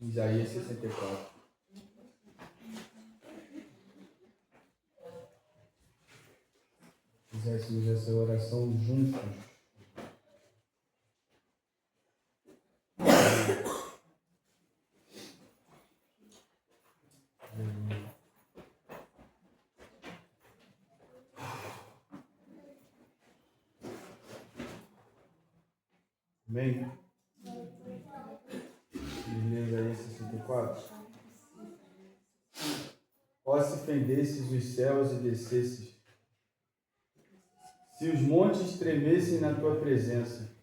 Isaías 64. Fizéssemos essa oração juntos. Amém? Isaías 64. Ó, se fendesses os céus e descesses, se os montes tremessem na tua presença,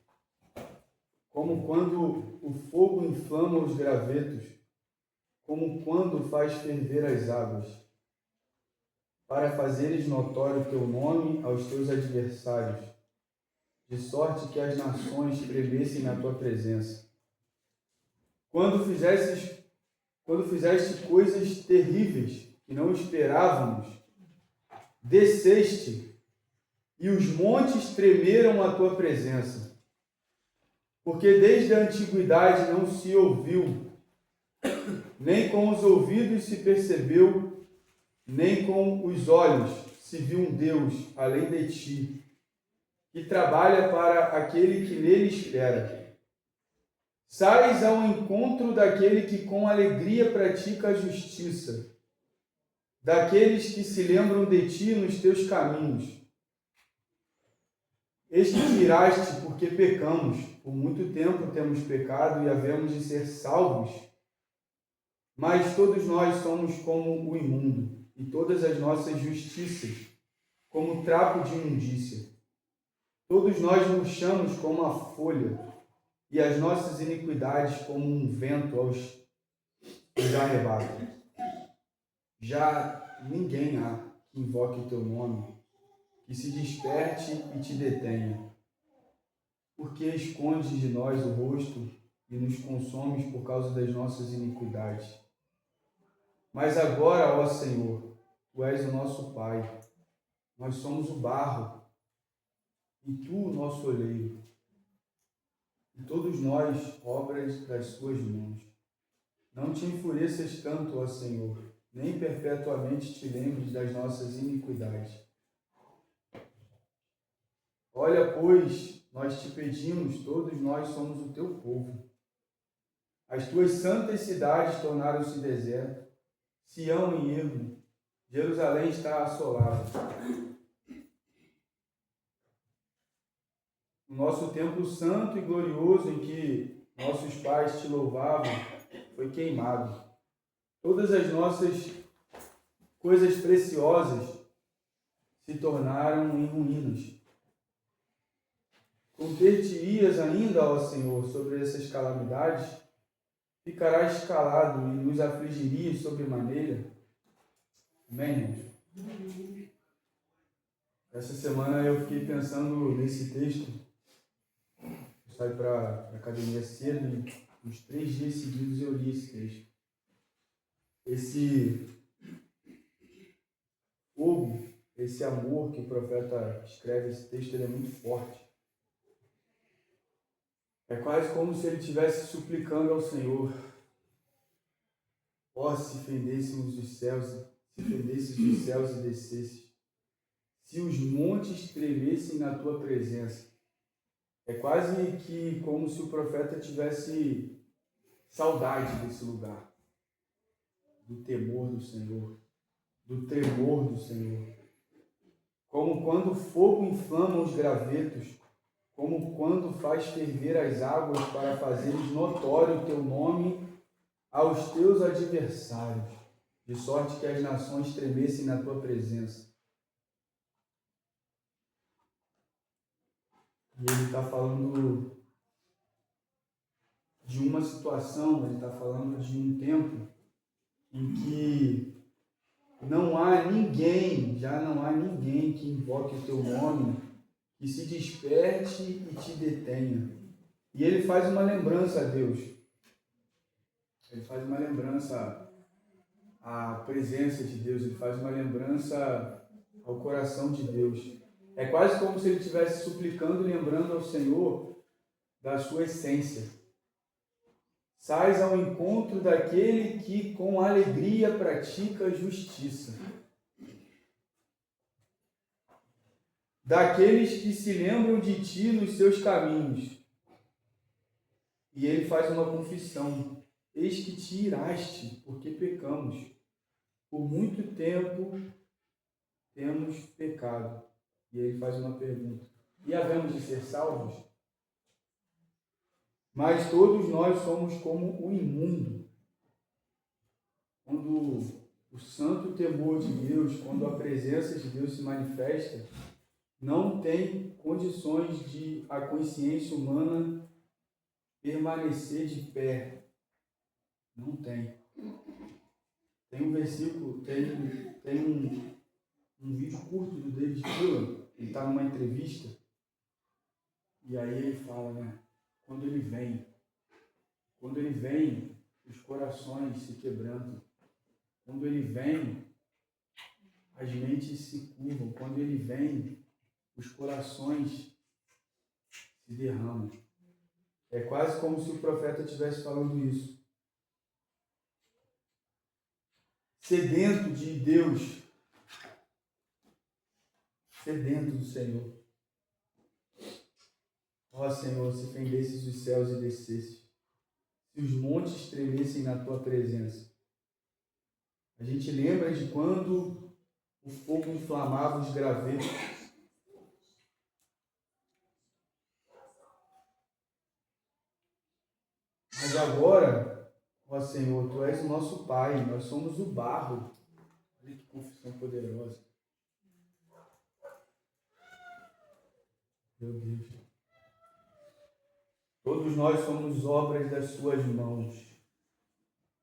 como quando o fogo inflama os gravetos, como quando faz ferver as águas, para fazeres notório o teu nome aos teus adversários, de sorte que as nações tremessem na tua presença. Quando fizeste coisas terríveis que não esperávamos, desceste, e os montes tremeram à tua presença. Porque desde a antiguidade não se ouviu, nem com os ouvidos se percebeu, nem com os olhos se viu um Deus além de ti, que trabalha para aquele que nele espera. Sais ao encontro daquele que com alegria pratica a justiça, daqueles que se lembram de ti nos teus caminhos. Eis que tiraste porque pecamos, por muito tempo temos pecado e havemos de ser salvos. Mas todos nós somos como o imundo, e todas as nossas justiças como trapo de imundícia. Todos nós murchamos como a folha, e as nossas iniquidades como um vento os arrebata. Já ninguém há que invoque o teu nome, que se desperte e te detenha. Porque escondes de nós o rosto e nos consomes por causa das nossas iniquidades. Mas agora, ó Senhor, tu és o nosso Pai, nós somos o barro, e tu o nosso oleiro, e todos nós obras das tuas mãos. Não te enfureças tanto, ó Senhor, nem perpetuamente te lembres das nossas iniquidades. Olha, pois, nós te pedimos, todos nós somos o teu povo. As tuas santas cidades tornaram-se deserto, Sião em ermo, Jerusalém está assolada. O nosso templo santo e glorioso em que nossos pais te louvavam foi queimado. Todas as nossas coisas preciosas se tornaram em ruínas. Conter-te-ias ainda, ó Senhor, sobre essas calamidades? Ficarás calado e nos afligirias sobremaneira? Amém, irmãos? Essa semana eu fiquei pensando nesse texto. Eu saí para a academia cedo e uns 3 dias seguidos eu li esse texto. Esse fogo, esse amor que o profeta escreve, esse texto, ele é muito forte. É quase como se ele estivesse suplicando ao Senhor: ó, se fendêssemos os céus, se fendesses os céus e descesses, se os montes tremessem na tua presença. É quase que como se o profeta tivesse saudade desse lugar, do temor do Senhor, do tremor do Senhor. Como quando o fogo inflama os gravetos, como quando faz ferver as águas para fazeres notório o teu nome aos teus adversários, de sorte que as nações tremessem na tua presença. E ele está falando de uma situação, ele está falando de um tempo em que não há ninguém, já não há ninguém que invoque o teu nome, que se desperte e te detenha. E ele faz uma lembrança a Deus. Ele faz uma lembrança à presença de Deus, ele faz uma lembrança ao coração de Deus. É quase como se ele estivesse suplicando e lembrando ao Senhor da sua essência. sais ao encontro daquele que com alegria pratica a justiça, daqueles que se lembram de ti nos seus caminhos. E ele faz uma confissão: eis que te iraste, porque pecamos. Por muito tempo temos pecado. E ele faz uma pergunta: e havemos de ser salvos? Mas todos nós somos como o imundo. Quando o santo temor de Deus, quando a presença de Deus se manifesta, não tem condições de a consciência humana permanecer de pé. Não tem. Tem um versículo, tem um vídeo curto do David Keelan, ele está numa entrevista, e aí ele fala, né? Quando ele vem, os corações se quebrantam. Quando ele vem, as mentes se curvam. Quando ele vem, os corações se derramam. É quase como se o profeta estivesse falando isso. Sedento de Deus, sedento do Senhor. Ó Senhor, se fendesses os céus e descesses, se os montes tremessem na tua presença. A gente lembra de quando o fogo inflamava os gravetos. Mas agora, ó Senhor, tu és o nosso Pai, nós somos o barro. Olha que confissão poderosa. Meu Deus. Todos nós somos obras das suas mãos.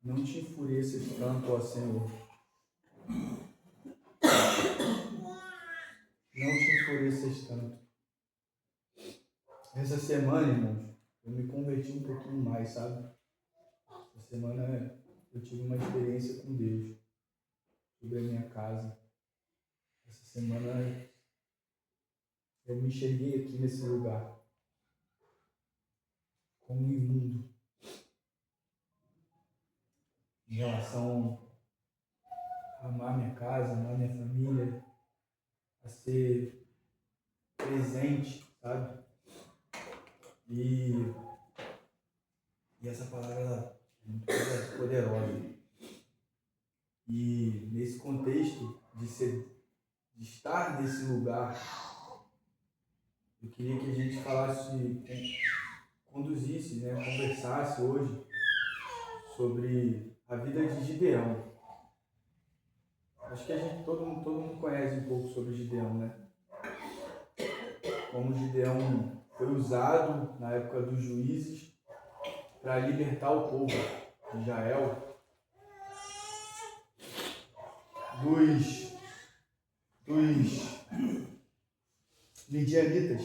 Não te enfureças tanto, ó Senhor. Não te enfureças tanto. Essa semana, irmãos, eu me converti um pouquinho mais, sabe? Essa semana eu tive uma experiência com Deus sobre a minha casa. Essa semana eu me enxerguei aqui nesse lugar como um imundo em relação a amar minha casa, amar minha família, a ser presente, sabe? E essa palavra ela é muito poderosa. E nesse contexto de estar nesse lugar, eu queria que a gente conduzisse, né, conversasse hoje sobre a vida de Gideão. Acho que todo mundo conhece um pouco sobre Gideão, né? Como Gideão foi usado na época dos juízes para libertar o povo de Israel dos midianitas.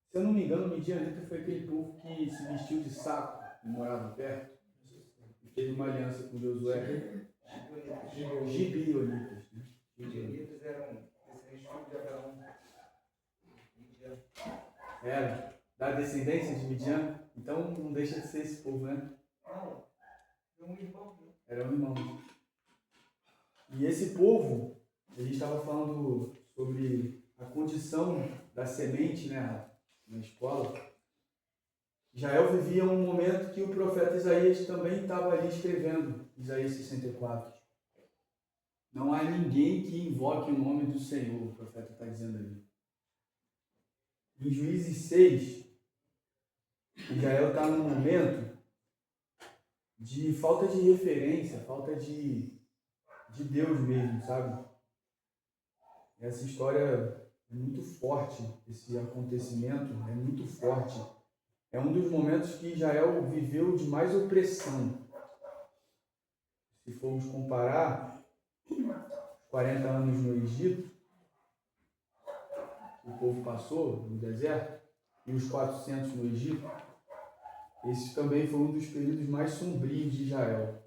Se eu não me engano, midianita foi aquele povo que se vestiu de saco e morava perto e fez uma aliança com Josué. Gibeonitas. Midianitas eram descendentes de Abraão. Era da descendência de Midian, então não deixa de ser esse povo, né? Não, era um irmão. Era um irmão. E esse povo, a gente estava falando sobre a condição da semente, né, na escola. Israel vivia um momento que o profeta Isaías também estava ali escrevendo, Isaías 64. Não há ninguém que invoque o nome do Senhor, o profeta está dizendo ali. Em Juízes 6, Israel está num momento de falta de referência, falta de Deus mesmo, sabe? Essa história é muito forte, esse acontecimento é muito forte. É um dos momentos que Israel viveu de mais opressão. Se formos comparar os 40 anos no Egito, que o povo passou no deserto, e os 400 no Egito, esse também foi um dos períodos mais sombrios de Israel.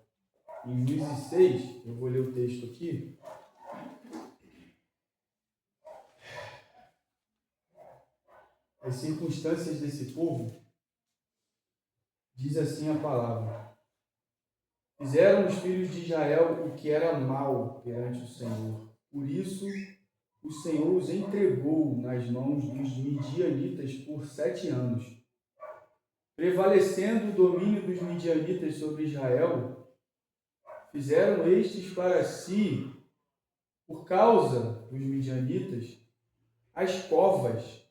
Em Juízes 6, eu vou ler o texto aqui. As circunstâncias desse povo Diz assim a palavra: fizeram os filhos de Israel o que era mal perante o Senhor. Por isso, o Senhor os entregou nas mãos dos midianitas por 7 anos. Prevalecendo o domínio dos midianitas sobre Israel, fizeram estes para si, por causa dos midianitas, as covas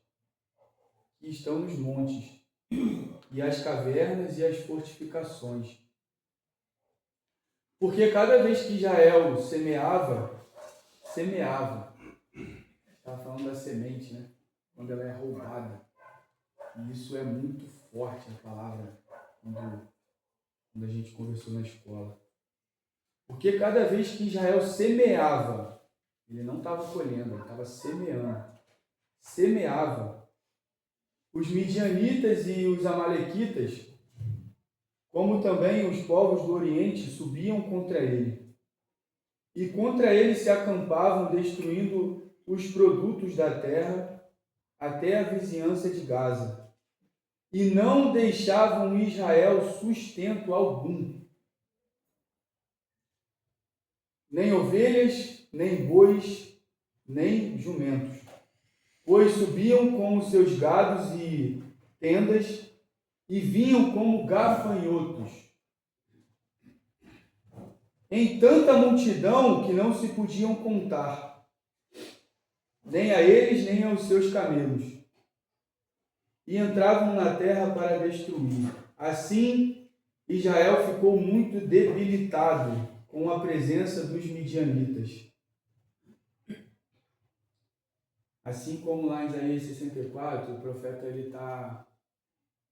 que estão nos montes, e as cavernas e as fortificações. Porque cada vez que Israel semeava, estava falando da semente, né? Quando ela é roubada. E isso é muito forte, a palavra, quando a gente conversou na escola. Porque cada vez que Israel semeava, ele não estava colhendo, ele estava semeando. Semeava. Os midianitas e os amalequitas, como também os povos do Oriente, subiam contra ele. E contra ele se acampavam, destruindo os produtos da terra até a vizinhança de Gaza. E não deixavam Israel sustento algum. Nem ovelhas, nem bois, nem jumentos. Pois subiam com os seus gados e tendas e vinham como gafanhotos, em tanta multidão que não se podiam contar, nem a eles, nem aos seus camelos, e entravam na terra para destruir. Assim, Israel ficou muito debilitado com a presença dos midianitas. Assim como lá em Isaías 64, o profeta está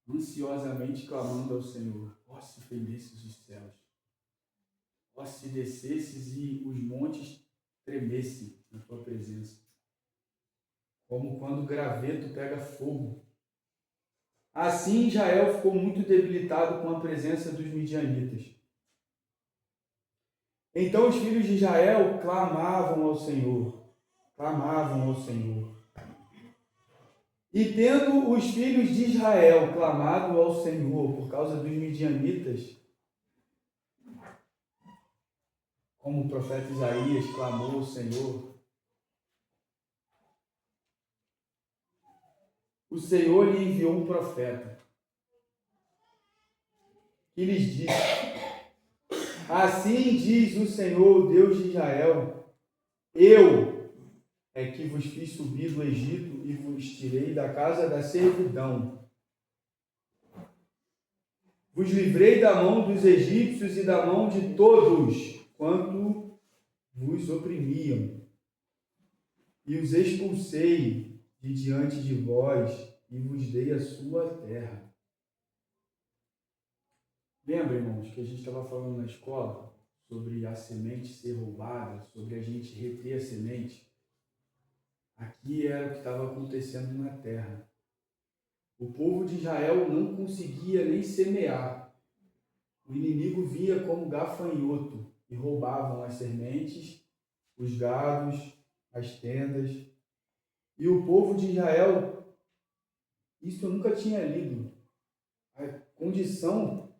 ansiosamente clamando ao Senhor: ó, se fendesses os céus, ó, se descesses e os montes tremessem na tua presença, como quando o graveto pega fogo. Assim Israel ficou muito debilitado com a presença dos midianitas. Então os filhos de Israel clamavam ao Senhor. E tendo os filhos de Israel clamado ao Senhor por causa dos midianitas, como o profeta Isaías clamou ao Senhor, o Senhor lhe enviou um profeta, que lhes disse: assim diz o Senhor, o Deus de Israel, eu é que vos fiz subir do Egito e vos tirei da casa da servidão. Vos livrei da mão dos egípcios e da mão de todos quanto vos oprimiam. E os expulsei de diante de vós e vos dei a sua terra. Lembra, irmãos, que a gente estava falando na escola sobre a semente ser roubada, sobre a gente reter a semente? Aqui era o que estava acontecendo na terra. O povo de Israel não conseguia nem semear. O inimigo vinha como gafanhoto e roubavam as sementes, os gados, as tendas. E o povo de Israel, isso eu nunca tinha lido, a condição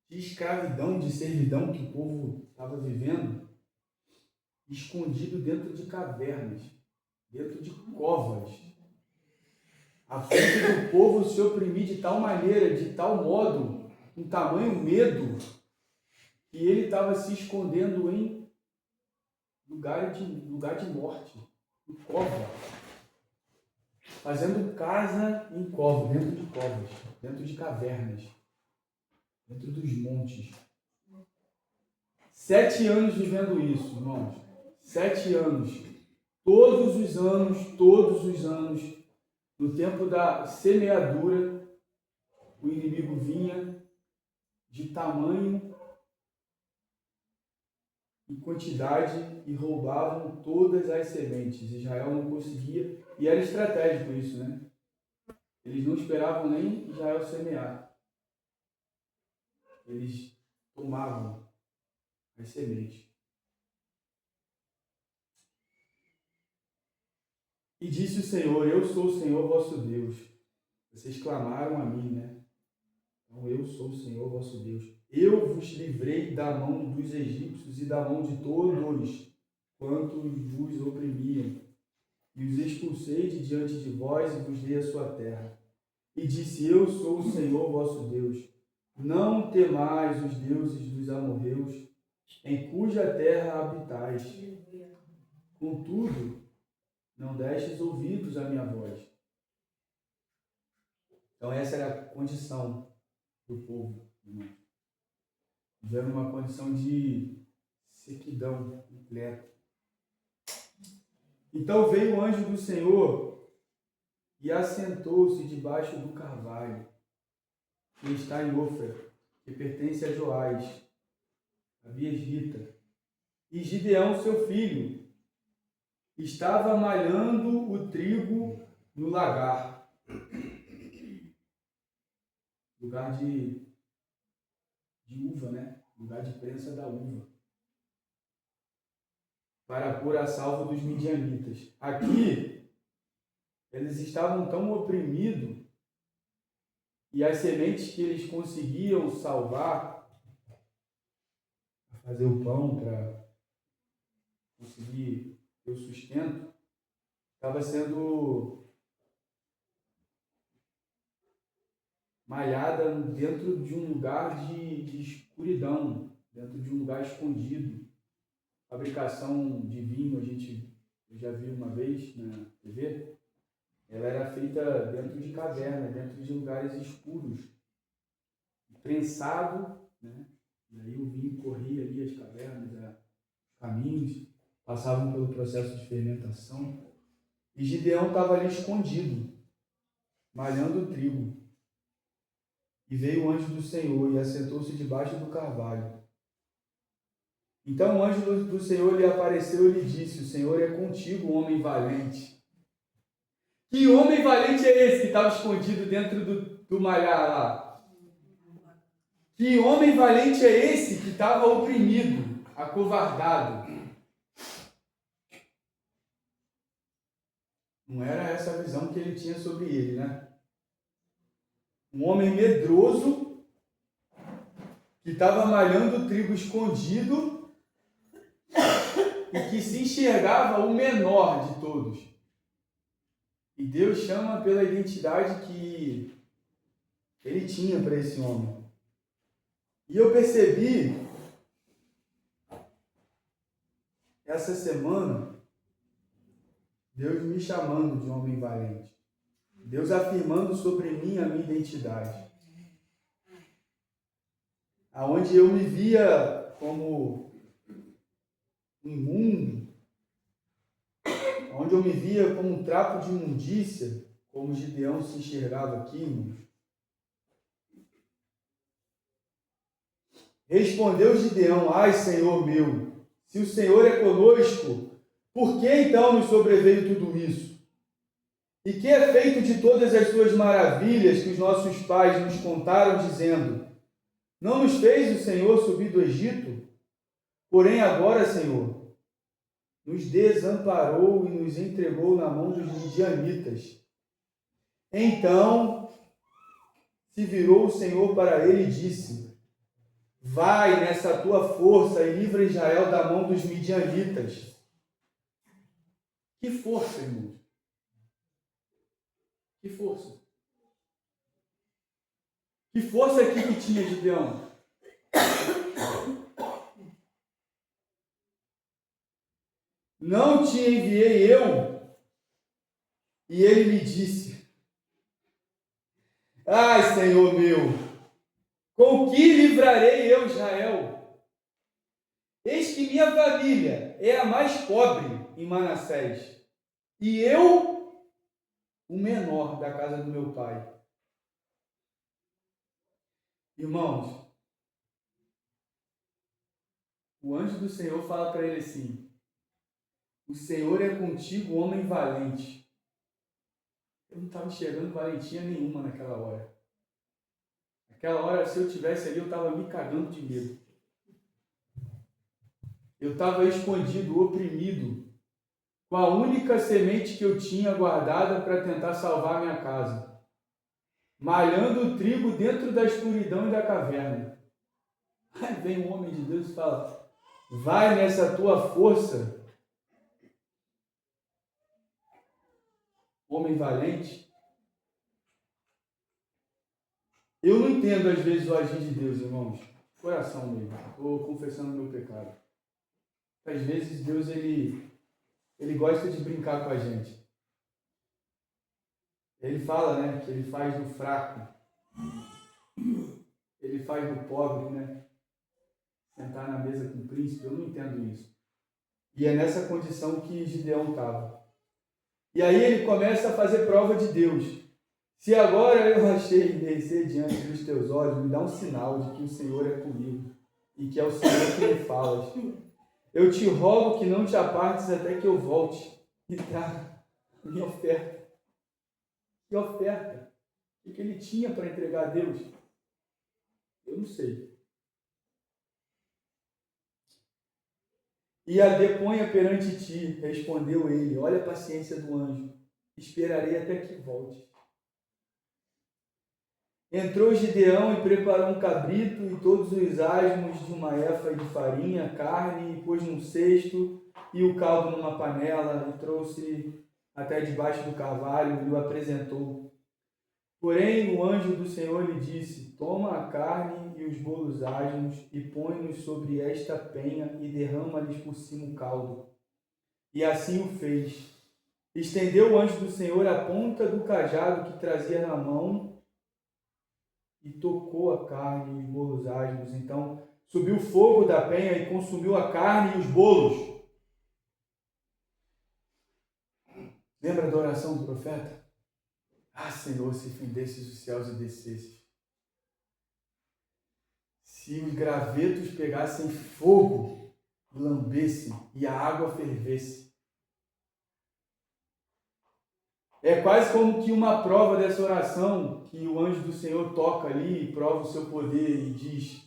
de escravidão, de servidão que o povo estava vivendo, escondido dentro de cavernas, dentro de covas, a ponto do povo se oprimir de tal maneira, de tal modo, com tamanho medo, que ele estava se escondendo em lugar de morte, em cova, fazendo casa em cova, dentro de covas, dentro de cavernas, dentro dos montes. 7 anos vivendo isso, irmãos. 7 anos. Todos os anos, no tempo da semeadura, o inimigo vinha de tamanho e quantidade e roubavam todas as sementes. Israel não conseguia, e era estratégico isso, né? Eles não esperavam nem Israel semear. Eles tomavam as sementes. E disse o Senhor: eu sou o Senhor vosso Deus. Vocês clamaram a mim, né? Então eu sou o Senhor vosso Deus. Eu vos livrei da mão dos egípcios e da mão de todos quantos vos oprimiam, e os expulsei de diante de vós e vos dei a sua terra. E disse, eu sou o Senhor vosso Deus. Não temais os deuses dos amorreus, em cuja terra habitais. Contudo, não destes ouvidos à minha voz. Então essa era a condição do povo. Vivendo uma condição de sequidão completa. Então veio o anjo do Senhor e assentou-se debaixo do carvalho, que está em Ofra, que pertence a Joás, a Biesrita. E Gideão, seu filho, estava malhando o trigo no lagar, lugar de uva, né? Lugar de prensa da uva, para pôr a salvo dos midianitas. Aqui, eles estavam tão oprimidos e as sementes que eles conseguiam salvar, fazer o pão, para conseguir ter o sustento, estava sendo malhada dentro de um lugar de escuridão, dentro de um lugar escondido. Fabricação de vinho, eu já vi uma vez na TV, ela era feita dentro de cavernas, dentro de lugares escuros, prensado, né? E aí o vinho corria ali, as cavernas, os caminhos, passavam pelo processo de fermentação. E Gideão estava ali escondido, malhando o trigo. E veio o anjo do Senhor e assentou-se debaixo do carvalho. Então o anjo do Senhor lhe apareceu e lhe disse, o Senhor é contigo, homem valente. Que homem valente é esse que estava escondido dentro do malhar lá? Que homem valente é esse que estava oprimido, acovardado? Não era essa a visão que ele tinha sobre ele, né? Um homem medroso que estava malhando o trigo escondido e que se enxergava o menor de todos. E Deus chama pela identidade que ele tinha para esse homem. E eu percebi essa semana Deus me chamando de homem valente. Deus afirmando sobre mim a minha identidade. Aonde eu me via como imundo, onde eu me via como um trapo de imundícia, como Gideão se enxergava aqui, irmãos. Respondeu Gideão, ai, Senhor meu, se o Senhor é conosco, por que então nos sobreveio tudo isso? E que é feito de todas as suas maravilhas que os nossos pais nos contaram, dizendo, não nos fez o Senhor subir do Egito? Porém agora, Senhor, nos desamparou e nos entregou na mão dos midianitas. Então se virou o Senhor para ele e disse, vai nessa tua força e livra Israel da mão dos midianitas. Que força, irmãos! Que força! Que força aqui que tinha Gideão? Não te enviei eu? E ele me disse, ai, Senhor meu, com que livrarei eu Israel? Eis que minha família é a mais pobre em Manassés, e eu, o menor da casa do meu pai. Irmãos, o anjo do Senhor fala para ele assim, o Senhor é contigo, homem valente. Eu não estava enxergando valentia nenhuma naquela hora. Naquela hora, se eu estivesse ali, eu estava me cagando de medo. Eu estava escondido, oprimido, com a única semente que eu tinha guardada para tentar salvar a minha casa. malhando o trigo dentro da escuridão e da caverna. Aí vem um homem de Deus e fala: vai nessa tua força, homem valente. Eu não entendo às vezes o agir de Deus, irmãos. Coração mesmo. Estou confessando o meu pecado. Às vezes Deus ele gosta de brincar com a gente. Ele fala, né, que ele faz do fraco, ele faz do pobre, né, sentar na mesa com o príncipe. Eu não entendo isso. E é nessa condição que Gideão estava. E aí ele começa a fazer prova de Deus. Se agora eu achei mercê diante dos teus olhos, me dá um sinal de que o Senhor é comigo e que é o Senhor que me falas. Eu te rogo que não te apartes até que eu volte e traga minha oferta. Que oferta? O que ele tinha para entregar a Deus? Eu não sei. E a deponha perante ti, respondeu ele. Olha a paciência do anjo. Esperarei até que volte. Entrou Gideão e preparou um cabrito e todos os asmos de uma efa de farinha, carne, e pôs num cesto e o caldo numa panela e trouxe até debaixo do carvalho e o apresentou. Porém, o anjo do Senhor lhe disse: toma a carne e os bolos asmos e põe-nos sobre esta penha e derrama-lhes por cima o caldo. E assim o fez. Estendeu o anjo do Senhor a ponta do cajado que trazia na mão e tocou a carne e os bolos asmos. Então subiu o fogo da penha e consumiu a carne e os bolos. Lembra da oração do profeta? Ah, Senhor, se fendesses os céus e descesses. Se os gravetos pegassem fogo, lambessem e a água fervesse. É quase como que uma prova dessa oração que o anjo do Senhor toca ali e prova o seu poder e diz: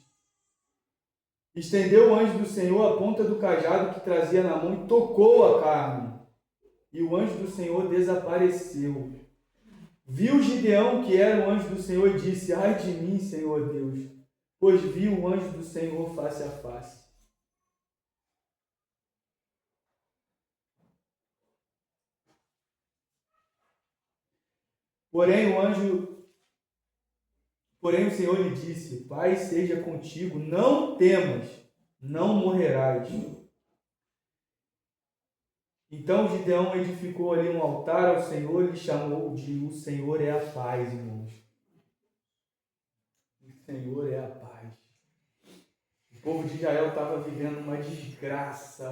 estendeu o anjo do Senhor a ponta do cajado que trazia na mão e tocou a carne. E o anjo do Senhor desapareceu. Viu Gideão que era o anjo do Senhor e disse: ai de mim, Senhor Deus, pois vi o anjo do Senhor face a face. Porém o Senhor lhe disse: Pai seja contigo, não temas, não morrerás. Então Gideão edificou ali um altar ao Senhor e lhe chamou de O Senhor é a paz, irmãos. O Senhor é a paz. O povo de Israel estava vivendo uma desgraça,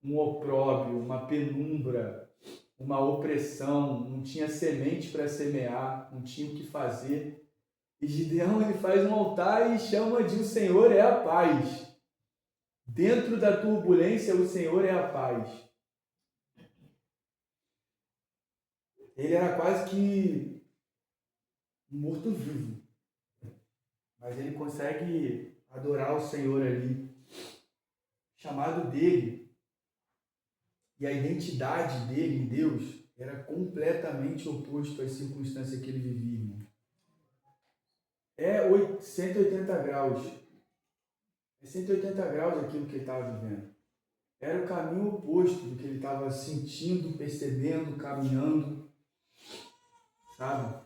um opróbrio, uma penumbra, uma opressão, não tinha semente para semear, não tinha o que fazer. E Gideão ele faz um altar e chama de O Senhor é a paz. Dentro da turbulência, o Senhor é a paz. Ele era quase que um morto-vivo, mas ele consegue adorar o Senhor ali. O chamado dele e a identidade dele em Deus era completamente oposto às circunstâncias que ele vivia, irmão. É 180 graus. É 180 graus aquilo que ele estava vivendo. Era o caminho oposto do que ele estava sentindo, percebendo, caminhando. Sabe?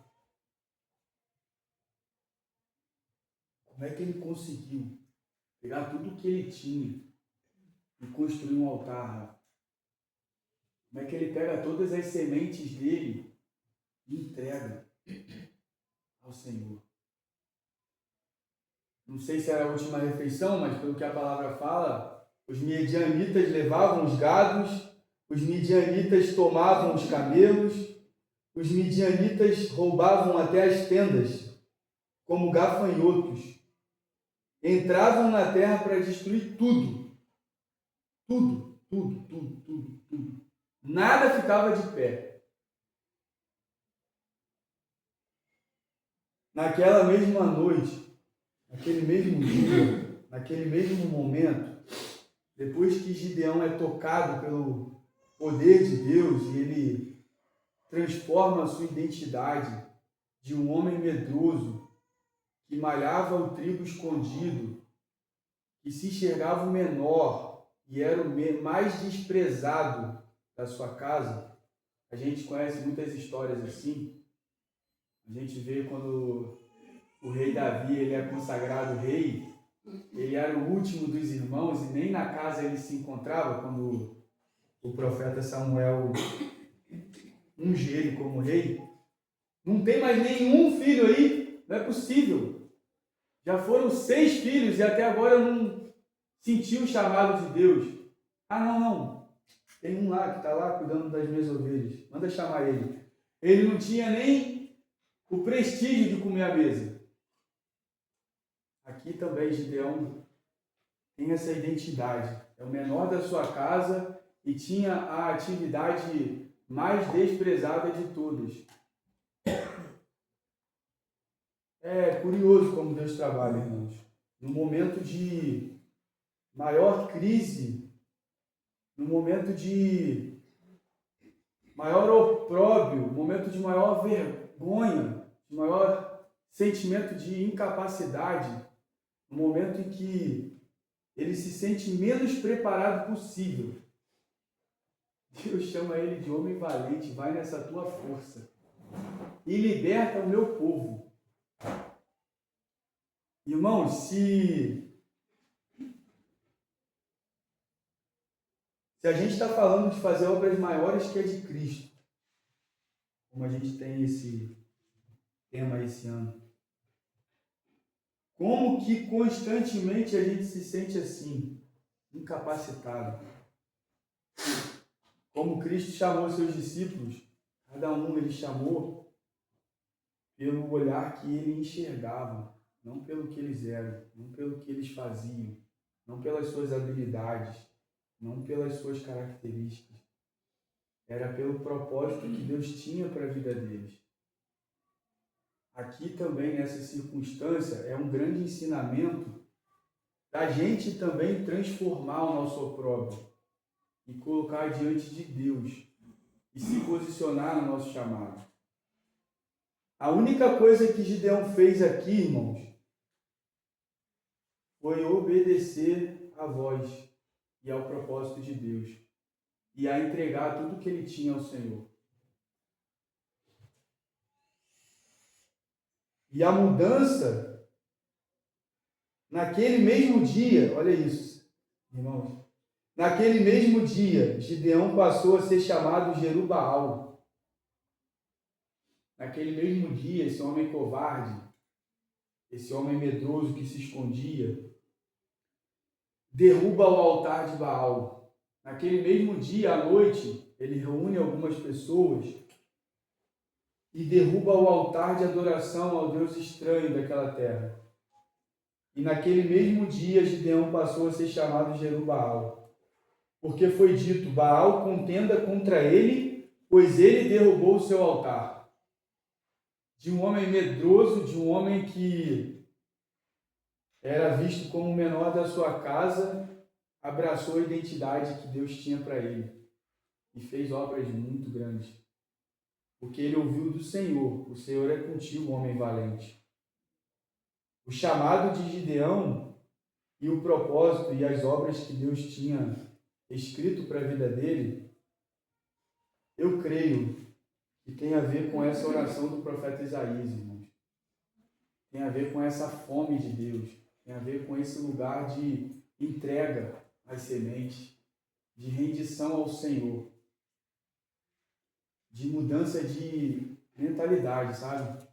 Como é que ele conseguiu pegar tudo o que ele tinha e construir um altar? Como é que ele pega todas as sementes dele e entrega ao Senhor? Não sei se era a última refeição, mas pelo que a palavra fala, os midianitas levavam os gados, os midianitas tomavam os camelos, os midianitas roubavam até as tendas, como gafanhotos. Entravam na terra para destruir tudo. Tudo. Nada ficava de pé. Naquela mesma noite, naquele mesmo dia, naquele mesmo momento, depois que Gideão é tocado pelo poder de Deus e ele transforma a sua identidade, de um homem medroso que malhava o trigo escondido, que se enxergava o menor e era o mais desprezado da sua casa. A gente conhece muitas histórias assim. A gente vê quando o rei Davi ele é consagrado rei, ele era o último dos irmãos e nem na casa ele se encontrava quando o profeta Samuel unge ele como rei. Não tem mais nenhum filho aí, não é possível. Já foram 6 filhos e até agora eu não senti o chamado de Deus. Ah, não. Tem um lá que está lá cuidando das minhas ovelhas. Manda chamar ele. Ele não tinha nem o prestígio de comer à mesa. Aqui também Gideão tem essa identidade. É o menor da sua casa e tinha a atividade mais desprezada de todas. É curioso como Deus trabalha, irmãos. No momento de maior crise, no momento de maior opróbrio, no momento de maior vergonha, de maior sentimento de incapacidade, no momento em que ele se sente menos preparado possível, Deus chama ele de homem valente, vai nessa tua força e liberta o meu povo. Irmãos, se a gente está falando de fazer obras maiores que a de Cristo, como a gente tem esse tema esse ano, como que constantemente a gente se sente assim, incapacitado? Como Cristo chamou seus discípulos, cada um ele chamou pelo olhar que ele enxergava, não pelo que eles eram, não pelo que eles faziam, não pelas suas habilidades, não pelas suas características. Era pelo propósito que Deus tinha para a vida deles. Aqui também, nessa circunstância, é um grande ensinamento da gente também transformar o nosso opróbrio e colocar diante de Deus e se posicionar no nosso chamado. A única coisa que Gideão fez aqui, irmãos, foi obedecer à voz e ao propósito de Deus e a entregar tudo que ele tinha ao Senhor. E a mudança, naquele mesmo dia, olha isso, irmãos, naquele mesmo dia, Gideão passou a ser chamado Jerubbaal. Naquele mesmo dia, esse homem covarde, esse homem medroso que se escondia, derruba o altar de Baal. Naquele mesmo dia, à noite, ele reúne algumas pessoas e derruba o altar de adoração ao Deus estranho daquela terra. E naquele mesmo dia, Gideão passou a ser chamado Jerubbaal, porque foi dito: Baal contenda contra ele, pois ele derrubou o seu altar. De um homem medroso, de um homem que era visto como o menor da sua casa, abraçou a identidade que Deus tinha para ele e fez obras muito grandes. Porque ele ouviu do Senhor: o Senhor é contigo, homem valente. O chamado de Gideão e o propósito e as obras que Deus tinha escrito para a vida dele, eu creio que tem a ver com essa oração do profeta Isaías, irmãos. Tem a ver com essa fome de Deus, tem a ver com esse lugar de entrega às sementes, de rendição ao Senhor, de mudança de mentalidade, sabe?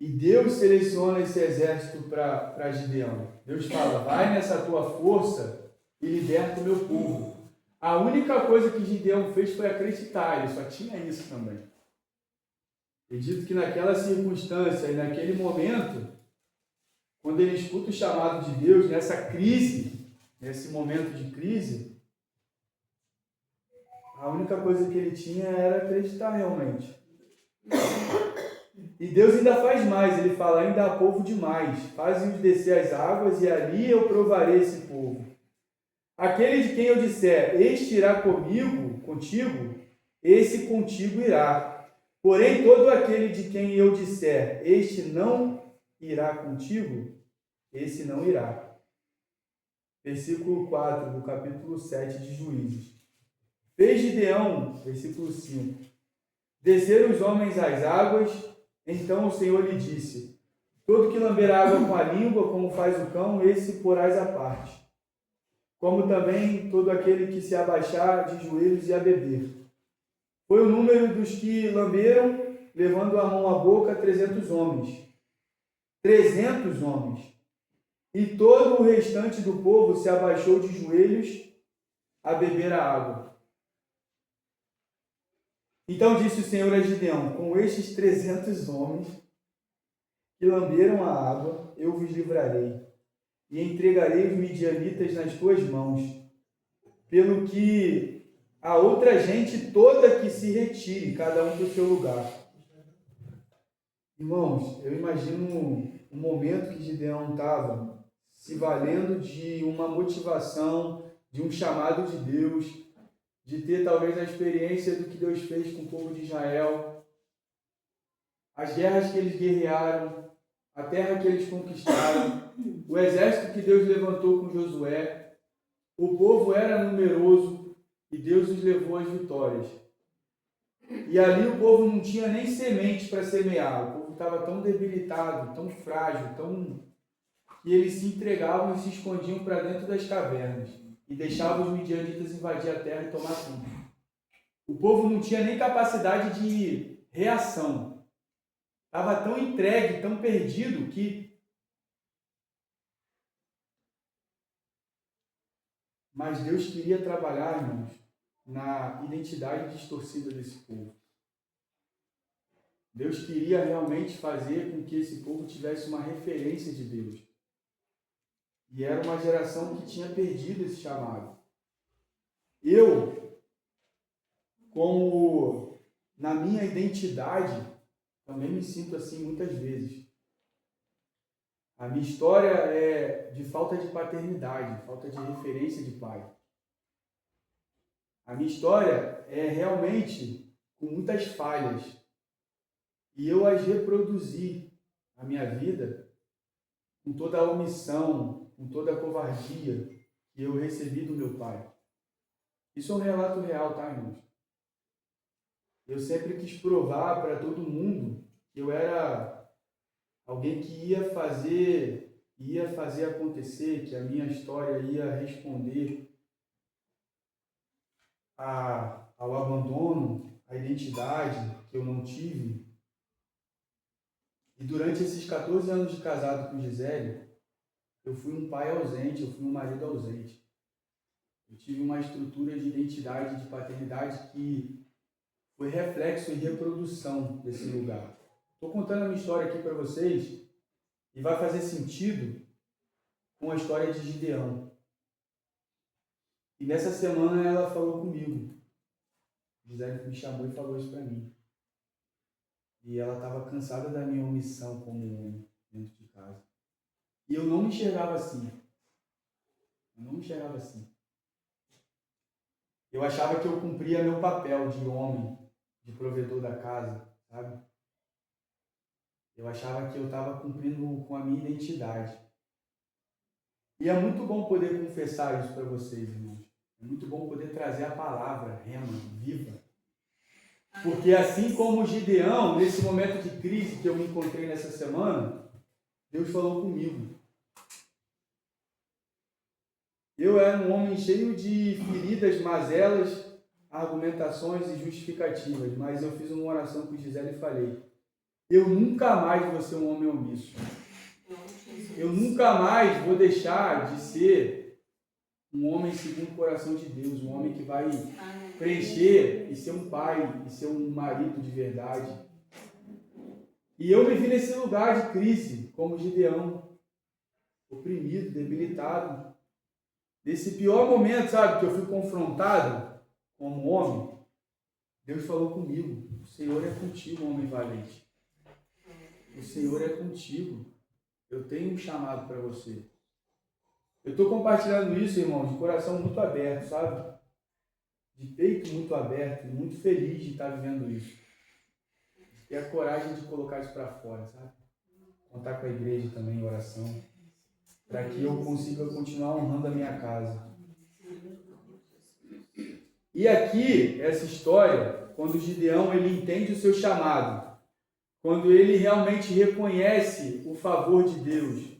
E Deus seleciona esse exército para Gideão. Deus fala: vai nessa tua força e liberta o meu povo. A única coisa que Gideão fez foi acreditar, ele só tinha isso também. Acredito que naquela circunstância e naquele momento, quando ele escuta o chamado de Deus, nessa crise, nesse momento de crise, a única coisa que ele tinha era acreditar realmente. E Deus ainda faz mais, ele fala: ainda há povo demais, faze-os descer as águas e ali eu provarei esse povo. Aquele de quem eu disser: este irá contigo, esse contigo irá. Porém, todo aquele de quem eu disser, este não irá contigo, esse não irá. Versículo 4 do capítulo 7 de Juízes. Fez Gideão, versículo 5, descer os homens às águas, então o Senhor lhe disse, todo que lamber água com a língua, como faz o cão, esse porás à parte. Como também todo aquele que se abaixar de joelhos e a beber. Foi o número dos que lamberam, levando a mão à boca, 300 homens. 300 homens. E todo o restante do povo se abaixou de joelhos a beber a água. Então disse o Senhor a Gideão, com estes 300 homens que lamberam a água, eu vos livrarei, e entregarei os midianitas nas tuas mãos, pelo que a outra gente toda que se retire, cada um para o seu lugar. Irmãos, eu imagino um momento que Gideão estava se valendo de uma motivação, de um chamado de Deus, de ter talvez a experiência do que Deus fez com o povo de Israel, as guerras que eles guerrearam, a terra que eles conquistaram, o exército que Deus levantou com Josué. O povo era numeroso e Deus os levou às vitórias. E ali o povo não tinha nem semente para semear. O povo estava tão debilitado, tão frágil, que eles se entregavam e se escondiam para dentro das cavernas e deixavam os midianitas invadir a terra e tomar tudo. O povo não tinha nem capacidade de reação. Estava tão entregue, tão perdido que... Mas Deus queria trabalhar, irmãos, na identidade distorcida desse povo. Deus queria realmente fazer com que esse povo tivesse uma referência de Deus. E era uma geração que tinha perdido esse chamado. Eu, como na minha identidade, também me sinto assim muitas vezes. A minha história é de falta de paternidade, falta de referência de pai. A minha história é realmente com muitas falhas. E eu as reproduzi na minha vida com toda a omissão, com toda a covardia que eu recebi do meu pai. Isso é um relato real, tá, irmãos? Eu sempre quis provar para todo mundo que eu era alguém que ia fazer acontecer, que a minha história ia responder ao abandono, à identidade que eu não tive. E durante esses 14 anos de casado com Gisele, eu fui um pai ausente, eu fui um marido ausente. Eu tive uma estrutura de identidade, de paternidade que foi reflexo e reprodução desse lugar. Estou contando a minha história aqui para vocês e vai fazer sentido com a história de Gideão. E nessa semana ela falou comigo. Gisele me chamou e falou isso para mim. E ela estava cansada da minha omissão como homem dentro de casa. E eu não me enxergava assim. Eu achava que eu cumpria meu papel de homem, de provedor da casa, sabe? Eu achava que eu estava cumprindo com a minha identidade. E é muito bom poder confessar isso para vocês, irmãos. É muito bom poder trazer a palavra rema, viva. Porque assim como Gideão, nesse momento de crise que eu me encontrei nessa semana, Deus falou comigo. Eu era um homem cheio de feridas, mazelas, argumentações e justificativas, mas eu fiz uma oração com Gisele e falei, eu nunca mais vou ser um homem omisso. Eu nunca mais vou deixar de ser um homem segundo o coração de Deus, um homem que vai preencher e ser um pai, e ser um marido de verdade. E eu me vi nesse lugar de crise, como Gideão, oprimido, debilitado. Nesse pior momento, sabe, que eu fui confrontado como homem, Deus falou comigo, o Senhor é contigo, homem valente. O Senhor é contigo. Eu tenho um chamado para você. Eu estou compartilhando isso, irmão, de coração muito aberto, sabe? De peito muito aberto, muito feliz de estar vivendo isso. ter a coragem de colocar isso para fora, sabe? Contar com a igreja também em oração, para que eu consiga continuar honrando a minha casa. E aqui, essa história, quando Gideão ele entende o seu chamado, quando ele realmente reconhece o favor de Deus,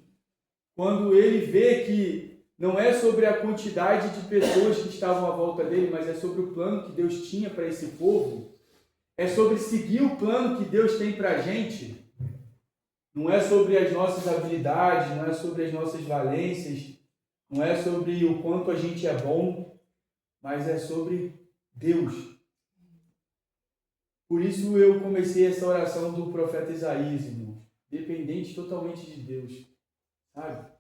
quando ele vê que não é sobre a quantidade de pessoas que estavam à volta dele, mas é sobre o plano que Deus tinha para esse povo, é sobre seguir o plano que Deus tem para a gente, não é sobre as nossas habilidades, não é sobre as nossas valências, não é sobre o quanto a gente é bom, mas é sobre Deus. Por isso eu comecei essa oração do profeta Isaías, irmão, dependente totalmente de Deus, sabe?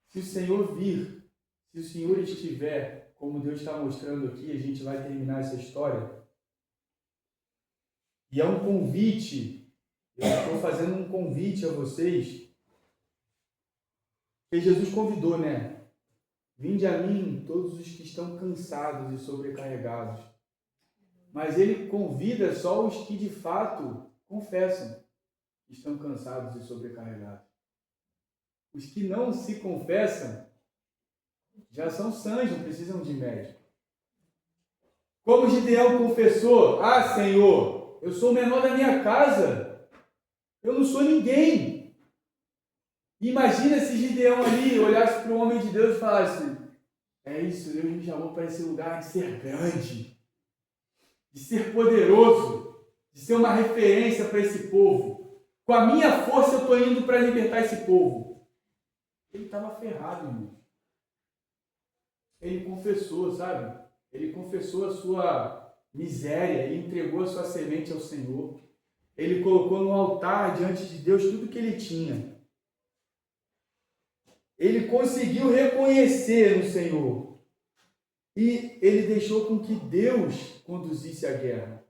Se o Senhor vir, se o Senhor estiver, como Deus está mostrando aqui, a gente vai terminar essa história. E é um convite, eu estou fazendo um convite a vocês, que Jesus convidou, né? Vinde a mim todos os que estão cansados e sobrecarregados. Mas ele convida só os que de fato confessam que estão cansados e sobrecarregados. Os que não se confessam já são sãs, não precisam de médico. Como Gideão confessou: ah, Senhor, eu sou o menor da minha casa, eu não sou ninguém. Imagina se Gideão ali olhasse para o homem de Deus e falasse: é isso, Deus me chamou para esse lugar de ser grande, de ser poderoso, de ser uma referência para esse povo. Com a minha força eu estou indo para libertar esse povo. Ele estava ferrado, irmão. Ele confessou, sabe? Ele confessou a sua miséria e entregou a sua semente ao Senhor. Ele colocou no altar diante de Deus tudo que ele tinha. Ele conseguiu reconhecer no Senhor. E ele deixou com que Deus conduzisse a guerra.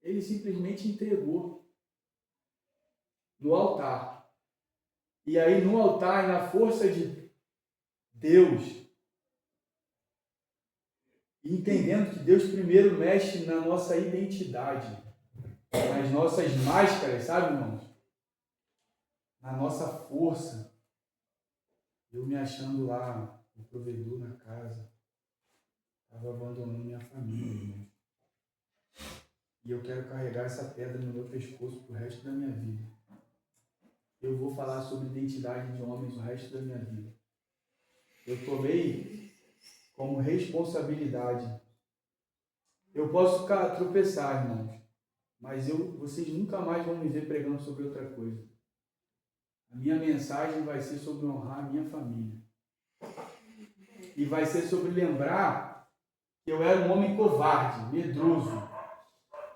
Ele simplesmente entregou no altar. E aí no altar e na força de Deus, entendendo que Deus primeiro mexe na nossa identidade, nas nossas máscaras, sabe, irmãos? Na nossa força. Eu me achando lá, o provedor na casa, estava abandonando minha família, irmãos. E eu quero carregar essa pedra no meu pescoço pro resto da minha vida. Eu vou falar sobre identidade de homens o resto da minha vida. Eu tomei como responsabilidade. Eu posso tropeçar, irmãos, mas vocês nunca mais vão me ver pregando sobre outra coisa. A minha mensagem vai ser sobre honrar a minha família. E vai ser sobre lembrar que eu era um homem covarde, medroso,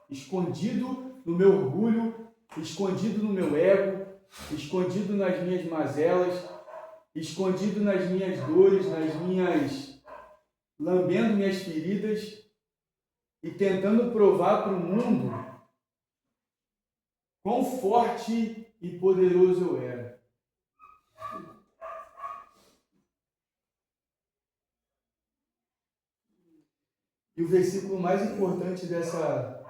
escondido no meu orgulho, escondido no meu ego, escondido nas minhas mazelas, escondido nas minhas dores, lambendo minhas feridas e tentando provar para o mundo quão forte e poderoso eu era. E o versículo mais importante dessa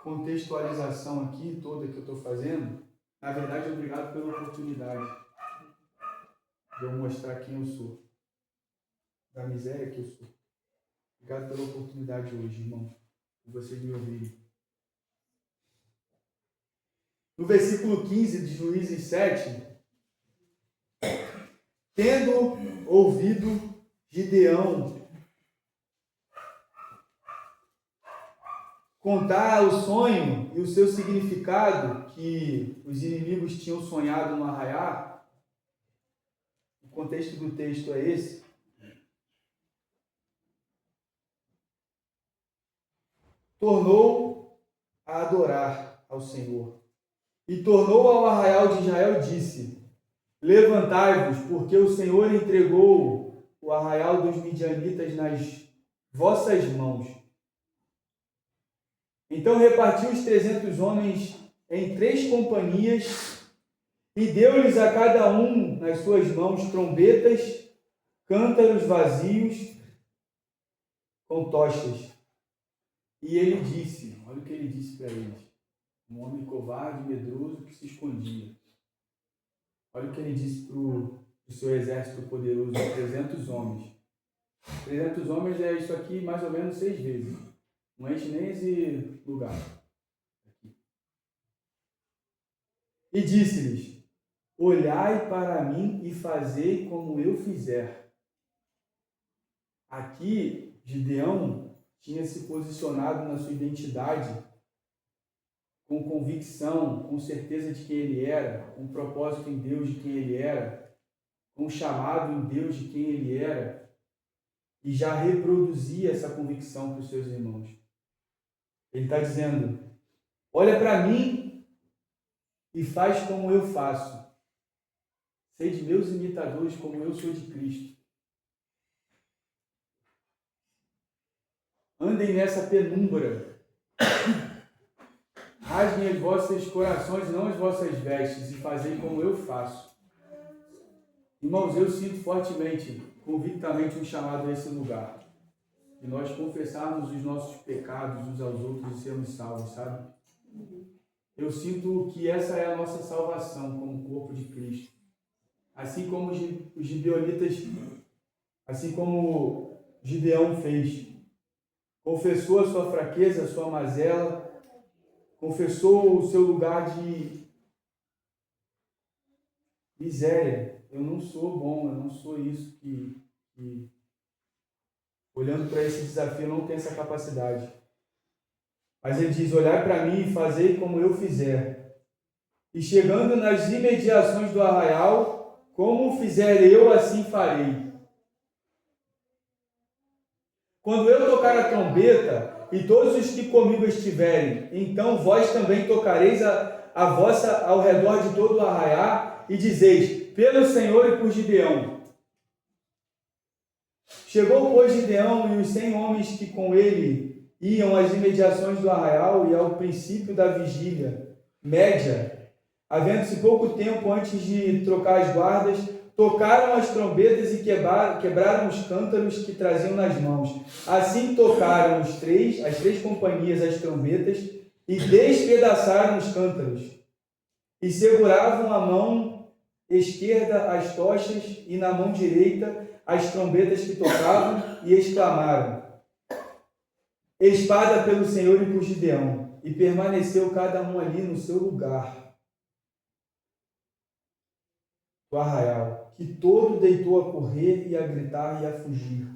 contextualização aqui toda que eu estou fazendo, na verdade, obrigado pela oportunidade de eu mostrar quem eu sou, da miséria que eu sou. Obrigado pela oportunidade hoje, irmãos, por vocês me ouvirem. No versículo 15 de Juízes 7, tendo ouvido Gideão contar o sonho e o seu significado que os inimigos tinham sonhado no arraiar, o contexto do texto é esse. Tornou a adorar ao Senhor. E tornou ao arraial de Israel e disse: levantai-vos, porque o Senhor entregou o arraial dos midianitas nas vossas mãos. Então repartiu os 300 homens em 3 companhias e deu-lhes a cada um nas suas mãos trombetas, cântaros vazios com tochas. E ele disse, olha o que ele disse para eles: Um homem covarde, medroso, que se escondia. Olha o que ele disse para o seu exército poderoso, 300 homens. 300 homens é isso aqui mais ou menos 6 vezes. Não enche nem esse lugar. Aqui. E disse-lhes: olhai para mim e fazei como eu fizer. Aqui, Gideão tinha se posicionado na sua identidade com convicção, com certeza de quem ele era, com propósito em Deus de quem ele era, com chamado em Deus de quem ele era, e já reproduzia essa convicção para os seus irmãos. Ele está dizendo: olha para mim e faz como eu faço. Sede meus imitadores como eu sou de Cristo. Andem nessa penumbra. Rasguem os vossos corações e não as vossas vestes, e fazei como eu faço. Irmãos, eu sinto fortemente, convictamente, um chamado a esse lugar. E nós confessarmos os nossos pecados uns aos outros e sermos salvos, sabe? Eu sinto que essa é a nossa salvação como corpo de Cristo. Assim como os gibeonitas, assim como Gideão fez. Confessou a sua fraqueza, a sua mazela, confessou o seu lugar de miséria. Eu não sou bom, eu não sou isso que olhando para esse desafio, eu não tenho essa capacidade. Mas ele diz: olhai para mim e fazei como eu fizer. E chegando nas imediações do arraial, como fizer eu, assim farei. Quando eu tocar a trombeta, e todos os que comigo estiverem, então vós também tocareis a vossa ao redor de todo o arraial, e dizeis: pelo Senhor e por Gideão. Chegou, pois, Gideão e os 100 homens que com ele iam às imediações do arraial e ao princípio da vigília média, havendo-se pouco tempo antes de trocar as guardas, tocaram as trombetas e quebraram os cântaros que traziam nas mãos. Assim tocaram as três companhias as trombetas e despedaçaram os cântaros. E seguravam a mão esquerda as tochas e na mão direita as trombetas que tocavam e exclamaram: espada pelo Senhor e por Gideão. E permaneceu cada um ali no seu lugar do arraial, que todo deitou a correr e a gritar e a fugir.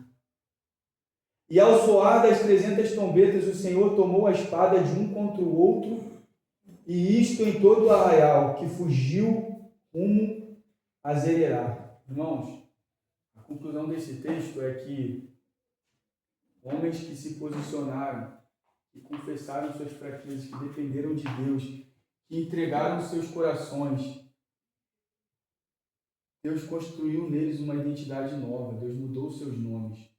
E ao soar das 300 trombetas, o Senhor tomou a espada de um contra o outro, e isto em todo o arraial, que fugiu rumo a Zererá. Irmãos, a conclusão desse texto é que homens que se posicionaram, que confessaram suas fraquezas, que dependeram de Deus, que entregaram seus corações, Deus construiu neles uma identidade nova, Deus mudou seus nomes.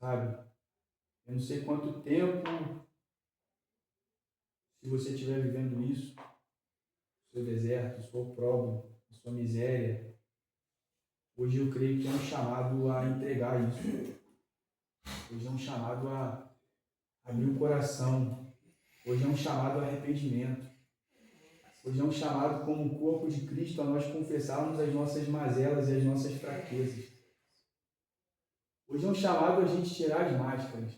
Sabe? Eu não sei quanto tempo, se você estiver vivendo isso, seu deserto, sua opróbrio, sua miséria, hoje eu creio que é um chamado a entregar isso. Hoje é um chamado a abrir o coração. Hoje é um chamado a arrependimento. Hoje é um chamado como corpo de Cristo a nós confessarmos as nossas mazelas e as nossas fraquezas. Hoje é um chamado a gente tirar as máscaras.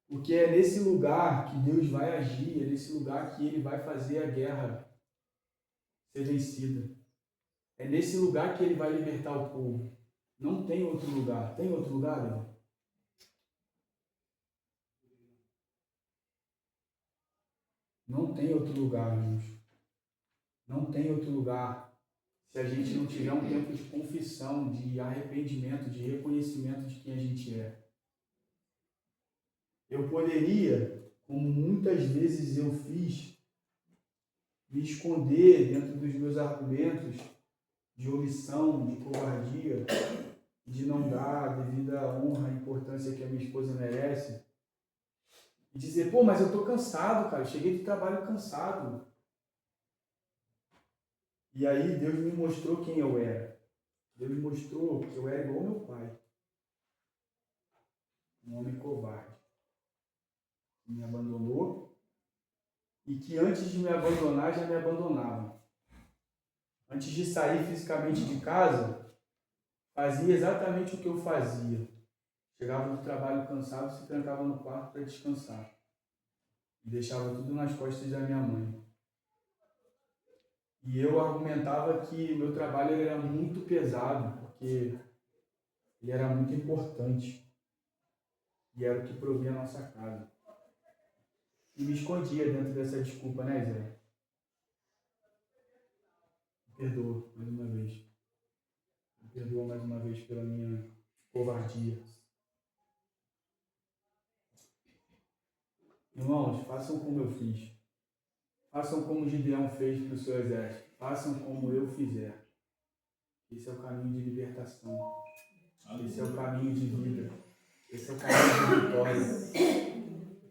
Porque é nesse lugar que Deus vai agir, é nesse lugar que Ele vai fazer a guerra ser vencida. É nesse lugar que Ele vai libertar o povo. Não tem outro lugar. Tem outro lugar, irmão? Não tem outro lugar, irmãos. Não tem outro lugar. Se a gente não tiver um tempo de confissão, de arrependimento, de reconhecimento de quem a gente é. Eu poderia, como muitas vezes eu fiz, me esconder dentro dos meus argumentos de omissão, de covardia, de não dar a devida honra e importância que a minha esposa merece, e dizer: pô, mas eu tô cansado, cara, eu cheguei do trabalho cansado. E aí Deus me mostrou quem eu era. Deus me mostrou que eu era igual ao meu pai. Um homem covarde. Que me abandonou e que antes de me abandonar já me abandonavam. Antes de sair fisicamente de casa, fazia exatamente o que eu fazia. Chegava do trabalho cansado, se trancava no quarto para descansar. E deixava tudo nas costas da minha mãe. E eu argumentava que o meu trabalho era muito pesado, porque ele era muito importante. E era o que provia a nossa casa. E me escondia dentro dessa desculpa, né, Zé? Me perdoa mais uma vez. Me perdoa mais uma vez pela minha covardia. Irmãos, façam como eu fiz. Façam como Gideão fez para o seu exército. Façam como eu fizer. Esse é o caminho de libertação. Esse é o caminho de vida. Esse é o caminho de vitória.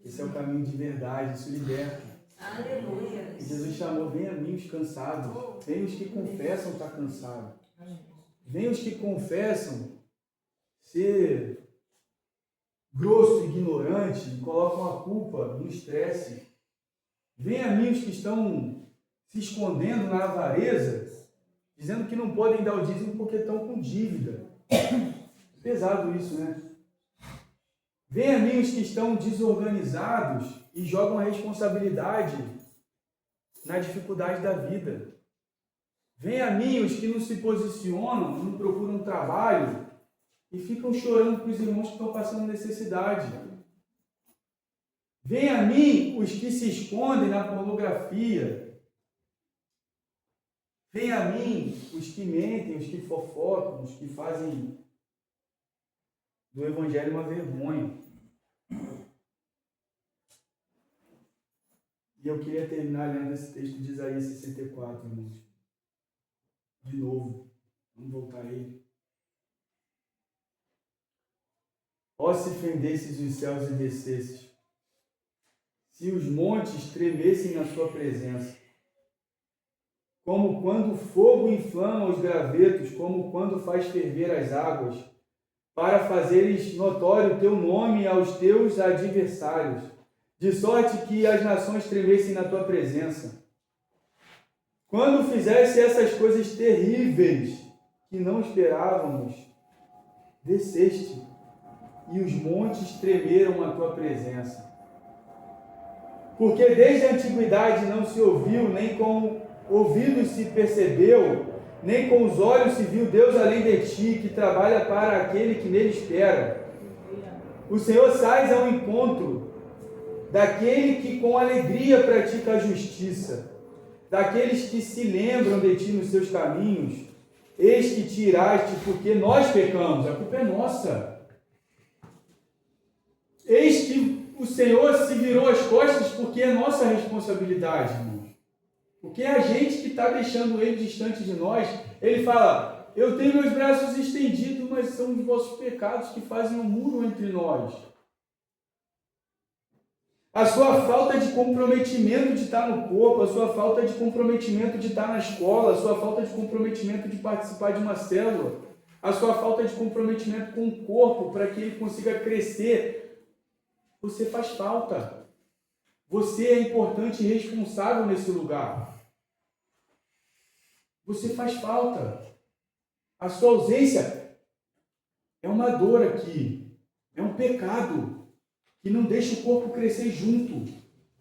Esse é o caminho de verdade. Isso liberta. Aleluia. E Jesus chamou, venha a mim os cansados. Venham os que confessam estar cansados. Venham os que confessam ser grosso, ignorante, e colocam a culpa no estresse. Venha a mim os que estão se escondendo na avareza, dizendo que não podem dar o dízimo porque estão com dívida. Pesado isso, né? Venha a mim os que estão desorganizados e jogam a responsabilidade na dificuldade da vida. Venha a mim os que não se posicionam, não procuram trabalho e ficam chorando para os irmãos que estão passando necessidade. Venha a mim os que se escondem na pornografia. Venha a mim os que mentem, os que fofocam, os que fazem do Evangelho uma vergonha. E eu queria terminar lendo esse texto de Isaías 64, irmãos. De novo. Vamos voltar aí. Ó, se fendesses os céus e descesses, se os montes tremessem na sua presença, como quando o fogo inflama os gravetos, como quando faz ferver as águas, para fazeres notório o teu nome aos teus adversários, de sorte que as nações tremessem na tua presença. Quando fizesse essas coisas terríveis que não esperávamos, desceste, e os montes tremeram à tua presença. Porque desde a antiguidade não se ouviu, nem com ouvidos se percebeu, nem com os olhos se viu Deus além de ti, que trabalha para aquele que nele espera. O Senhor sai ao encontro daquele que com alegria pratica a justiça, daqueles que se lembram de ti nos seus caminhos. Eis que te iraste, porque nós pecamos, a culpa é nossa. Eis que o Senhor se virou as costas, porque é nossa responsabilidade, irmãos. Porque é a gente que está deixando ele distante de nós. Ele fala, eu tenho meus braços estendidos, mas são os vossos pecados que fazem um muro entre nós. A sua falta de comprometimento de estar no corpo, a sua falta de comprometimento de estar na escola, a sua falta de comprometimento de participar de uma célula, a sua falta de comprometimento com o corpo para que ele consiga crescer, você faz falta. Você é importante e responsável nesse lugar. Você faz falta. A sua ausência é uma dor aqui, é um pecado que não deixa o corpo crescer junto.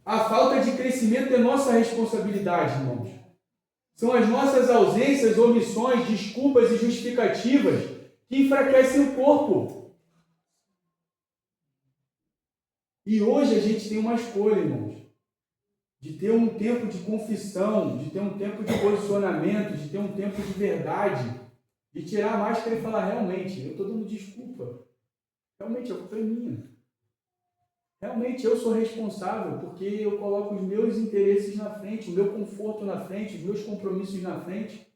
A falta de crescimento é nossa responsabilidade, irmãos. São as nossas ausências, omissões, desculpas e justificativas que enfraquecem o corpo. E hoje a gente tem uma escolha, irmãos, de ter um tempo de confissão, de ter um tempo de posicionamento, de ter um tempo de verdade, de tirar a máscara e falar, realmente, eu estou dando desculpa. Realmente, a culpa é minha. Realmente, eu sou responsável porque eu coloco os meus interesses na frente, o meu conforto na frente, os meus compromissos na frente.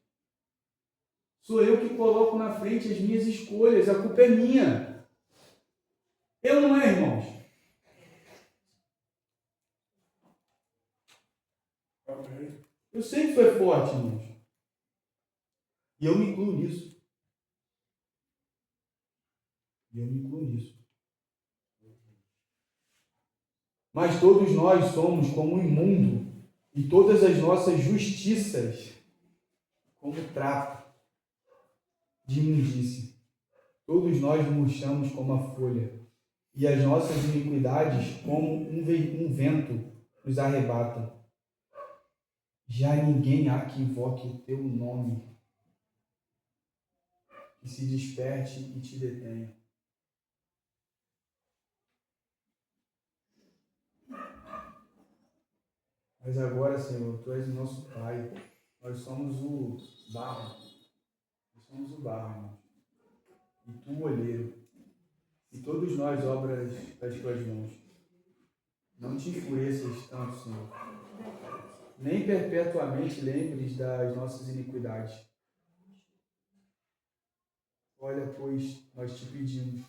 Sou eu que coloco na frente as minhas escolhas, a culpa é minha. Eu não é, irmãos? Eu sei que isso é forte, irmãos. E eu me incluo nisso. Mas todos nós somos como um imundo, e todas as nossas justiças como trapo de imundícia. Todos nós murchamos como a folha, e as nossas iniquidades como um vento nos arrebatam. Já ninguém há que invoque o teu nome, que se desperte e te detenha. Mas agora, Senhor, Tu és o nosso Pai. Nós somos o barro. Nós somos o barro, irmão. E Tu o olheiro. E todos nós obras das Tuas mãos. Não te enfureças tanto, Senhor. Nem perpetuamente lembres das nossas iniquidades. Olha, pois, nós te pedimos.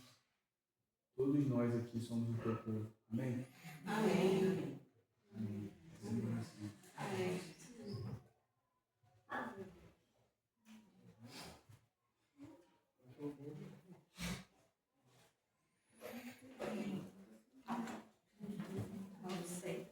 Todos nós aqui somos o Teu povo. Amém? Amém. Amém. Amém. Não sei.